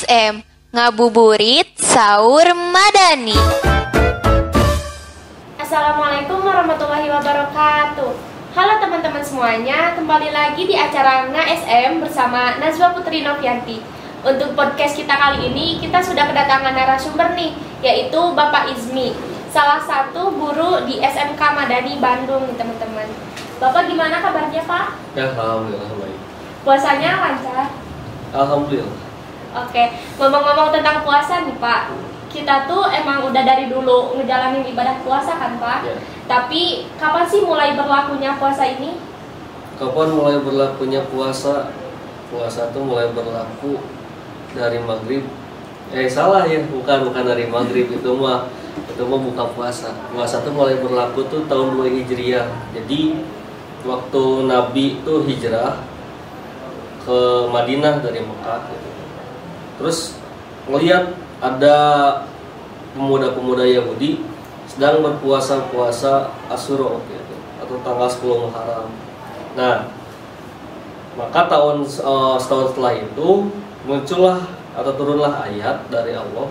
FM, ngabuburit sahur madani. Assalamualaikum warahmatullahi wabarakatuh. Halo teman-teman semuanya, kembali lagi di acara Nga-SM bersama Nazwa Putri Novianti. Untuk podcast kita kali ini, kita sudah kedatangan narasumber nih, yaitu Bapak Izmi, salah satu guru di SMK Madani Bandung nih teman-teman. Bapak gimana kabarnya Pak? Ya, alhamdulillah baik. Puasanya lancar? Alhamdulillah. Oke, ngomong-ngomong tentang puasa nih Pak, kita tuh emang udah dari dulu ngejalanin ibadah puasa kan Pak? Ya. Tapi kapan sih mulai berlakunya puasa ini? Kapan mulai berlakunya puasa? Puasa tuh mulai berlaku dari maghrib. Salah ya, bukan dari maghrib, itu mah buka puasa. Puasa tuh mulai berlaku tuh tahun 2 Hijriah. Jadi waktu Nabi tuh hijrah ke Madinah dari Mekah gitu. Terus ngelihat ada pemuda-pemuda Yahudi sedang berpuasa Asyura gitu, atau tanggal 10 Muharram. Nah, maka setahun setelah itu muncullah atau turunlah ayat dari Allah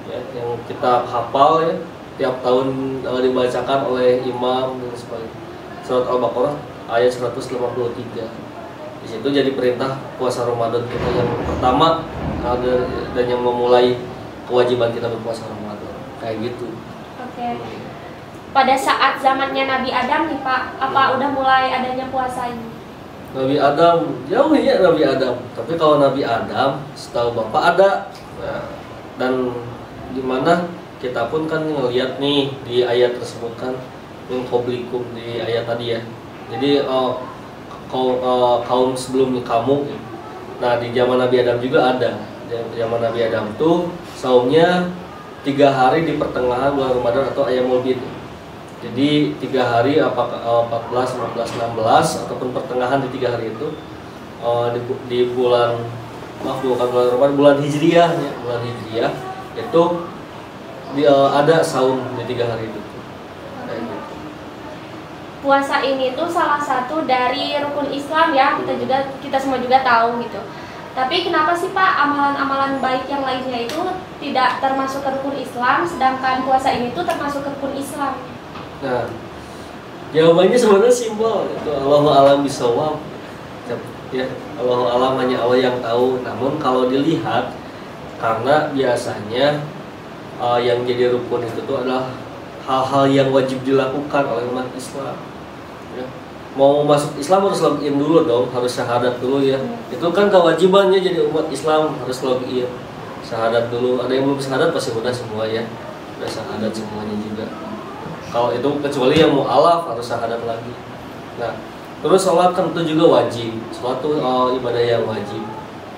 ya, yang kita hafal ya, tiap tahun dibacakan oleh imam dan sebagainya. Surat Al-Baqarah ayat 153. Di situ jadi perintah puasa Ramadan kita yang pertama dan yang memulai kewajiban kita berpuasa Ramadan. Kayak gitu. Oke. Pada saat zamannya Nabi Adam nih Pak, apa udah mulai adanya puasa ini? Nabi Adam, jauh ya Nabi Adam. Tapi kalau Nabi Adam, setahu Bapak ada. Nah, dan dimana kita pun kan ngelihat nih di ayat tersebut kan, min qablikum di ayat tadi ya. Jadi kaum sebelum kamu. Nah, di zaman Nabi Adam juga ada. Di zaman Nabi Adam tuh saumnya 3 hari di pertengahan bulan Ramadan atau Ayyamul Bid. Jadi 3 hari apakah 14, 15, 16 ataupun pertengahan di 3 hari itu di bulan bukan bulan Ramadan, bulan Hijriah ya, bulan Hijriah itu ada saum di 3 hari itu. Kayak gitu. Puasa ini tuh salah satu dari rukun Islam ya, kita semua juga tahu gitu. Tapi kenapa sih Pak amalan-amalan baik yang lainnya itu tidak termasuk ke rukun Islam, sedangkan puasa ini tuh termasuk ke rukun Islam? Nah, jawabannya sebenarnya simpel, itu Allahu a'lam bishawab. Ya, Allahu a'lam, hanya Allah yang tahu. Namun kalau dilihat, karena biasanya yang jadi rukun itu tuh adalah hal-hal yang wajib dilakukan oleh umat Islam. Ya. Mau masuk Islam harus login dulu dong, harus syahadat dulu ya. Itu kan kewajibannya jadi umat Islam, harus login, syahadat dulu. Ada yang belum syahadat pasti udah semua ya, udah syahadat semuanya juga. Kalau itu kecuali yang mu'alaf harus syahadat lagi. Nah, terus sholat kan itu juga wajib. Sholat itu ibadah yang wajib.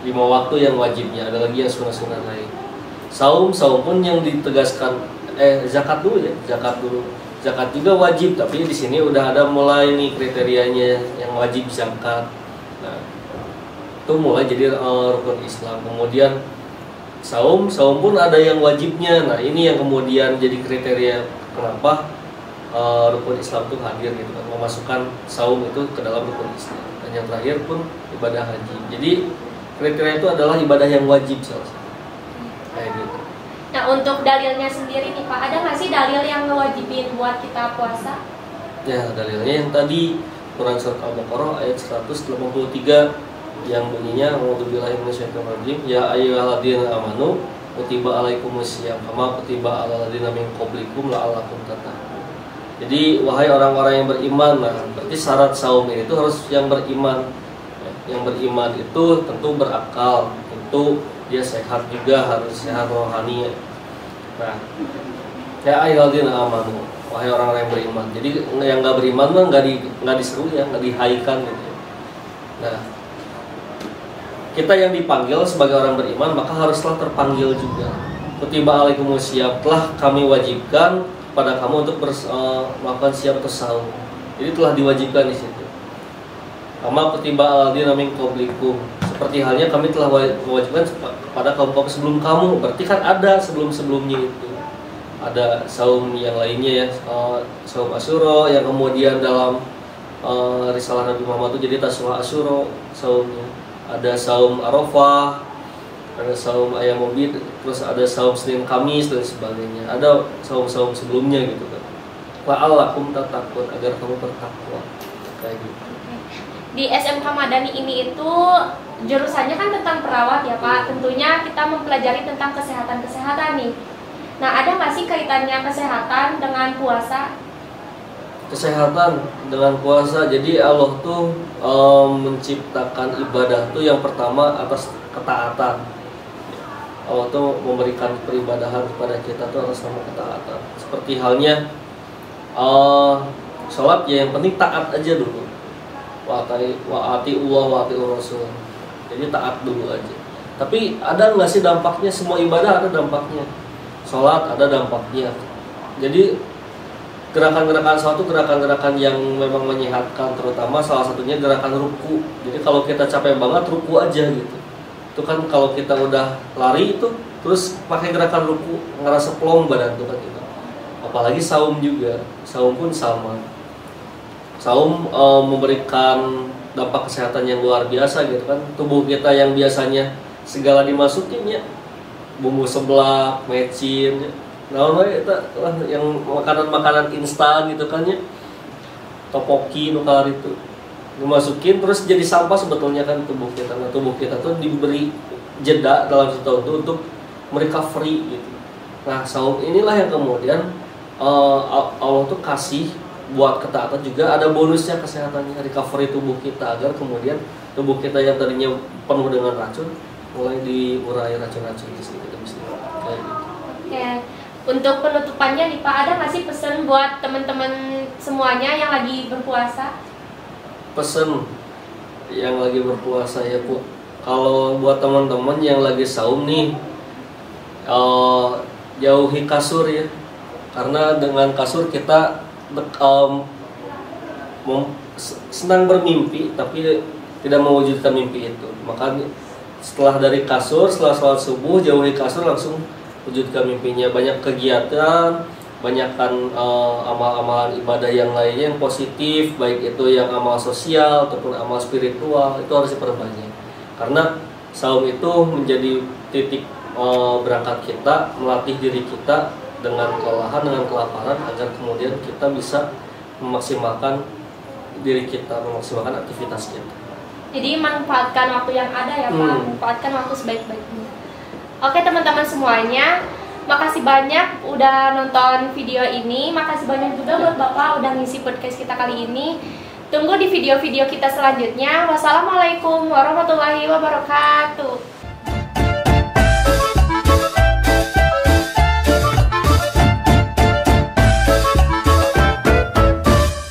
5 waktu yang wajibnya, ada lagi yang sunah-sunah lain. Saum pun yang ditegaskan zakat dulu ya, zakat dulu. Zakat juga wajib, tapi di sini udah ada mulai nih kriterianya yang wajib zakat. Nah, itu mulai jadi rukun Islam. Kemudian saum pun ada yang wajibnya. Nah, ini yang kemudian jadi kriteria kenapa rukun Islam itu hadir gitu kan, memasukkan saum itu ke dalam rukun Islam. Dan yang terakhir pun ibadah haji. Jadi kriteria itu adalah ibadah yang wajib salah satu. Kayak gitu. Nah, untuk dalilnya sendiri nih Pak, ada nggak sih dalil yang ngewajibin buat kita puasa? Ya, dalilnya yang tadi Quran surat Al-Baqarah ayat 183 yang bunyinya a'udzubillahi minasyaitonir rajim, ya ayyuhalladzina amanu kutiba alaikumusiyam kama kutiba alal ladzina min qablikum la'allakum tattaqun. Jadi wahai orang-orang yang beriman, nah berarti syarat saum itu harus yang beriman. Yang beriman itu tentu berakal, tentu dia sehat juga, harus sehat rohani. Nah, ya ayyuhalladzina amanu, wahai orang-orang yang beriman. Jadi yang nggak beriman mah nggak diseru ya, nggak dihaikan gitu. Nah, kita yang dipanggil sebagai orang beriman maka haruslah terpanggil juga. Kutiba alaikumusiyam, telah kami wajibkan pada kamu untuk melakukan siap tasaum. Jadi telah diwajibkan di situ. Kama kutiba alladzina min qablikum, seperti halnya kami telah mewajibkan kepada kaum-kaum sebelum kamu. Berarti kan ada sebelum-sebelumnya itu. Ada saum yang lainnya ya, saum Asyura yang kemudian dalam risalah Nabi Muhammad itu jadi Tasyura Asyura saumnya. Ada saum Arafah, ada saum ayam mobid, terus ada saum Senin Kamis dan sebagainya, ada saum-saum sebelumnya gitu kan. La'allakum tattaqun, agar kamu bertakwa, kayak gitu. Di SMK Madani ini itu jurusannya kan tentang perawat ya Pak. Tentunya kita mempelajari tentang kesehatan nih. Nah, ada nggak sih kaitannya kesehatan dengan puasa? Kesehatan dengan puasa, jadi Allah tuh menciptakan ibadah tuh yang pertama atas ketaatan. Allah tuh memberikan peribadahan kepada kita tuh atas nama ketaatan. Seperti halnya sholat ya, yang penting taat aja dulu. Wa ati Allah wa ati Rasul. Jadi taat dulu aja. Tapi ada nggak sih dampaknya? Semua ibadah ada dampaknya. Sholat ada dampaknya. Jadi gerakan-gerakan sholat itu gerakan-gerakan yang memang menyehatkan, terutama salah satunya gerakan ruku. Jadi kalau kita capek banget, ruku aja gitu. Itu kan kalau kita udah lari itu terus pakai gerakan ruku, ngerasa plong badan tuh kan gitu. Apalagi saum juga, saum pun sama. Saum memberikan dampak kesehatan yang luar biasa gitu kan. Tubuh kita yang biasanya segala dimasukin ya, bumbu seblak, mecin, nah itu yang makanan-makanan instan gitu kan ya, topoki, nukar itu dimasukin terus jadi sampah sebetulnya kan tubuh kita. Nah, tubuh kita tuh diberi jeda dalam setahun itu untuk recovery gitu. Nah, saum inilah yang kemudian Allah tuh kasih buat ketaatan juga ada bonusnya, kesehatannya, recovery tubuh kita, agar kemudian tubuh kita yang tadinya penuh dengan racun mulai diurai racun-racun di sini kayak gitu. Oke. Untuk penutupannya nih Pak, ada nggak sih pesan buat teman-teman semuanya yang lagi berpuasa? Pesan yang lagi berpuasa ya Bu, kalau buat teman-teman yang lagi saum nih, jauhi kasur ya, karena dengan kasur kita senang bermimpi tapi tidak mewujudkan mimpi itu. Makanya setelah dari kasur, setelah sholat subuh, jauhi kasur, langsung wujudkan mimpinya. Banyak kegiatan, banyakkan amal-amalan ibadah yang lainnya yang positif, baik itu yang amal sosial ataupun amal spiritual, itu harus diperbanyak. Karena saum itu menjadi titik berangkat kita, melatih diri kita dengan kelelahan, dengan kelaparan, agar kemudian kita bisa memaksimalkan diri kita, memaksimalkan aktivitas kita. Jadi manfaatkan waktu yang ada ya Pak, manfaatkan waktu sebaik-baiknya. Oke teman-teman semuanya, makasih banyak udah nonton video ini. Makasih banyak juga buat Bapak udah ngisi podcast kita kali ini. Tunggu di video-video kita selanjutnya. Wassalamualaikum warahmatullahi wabarakatuh.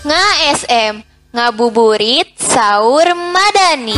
Nga SM, ngabuburit sahur Madani.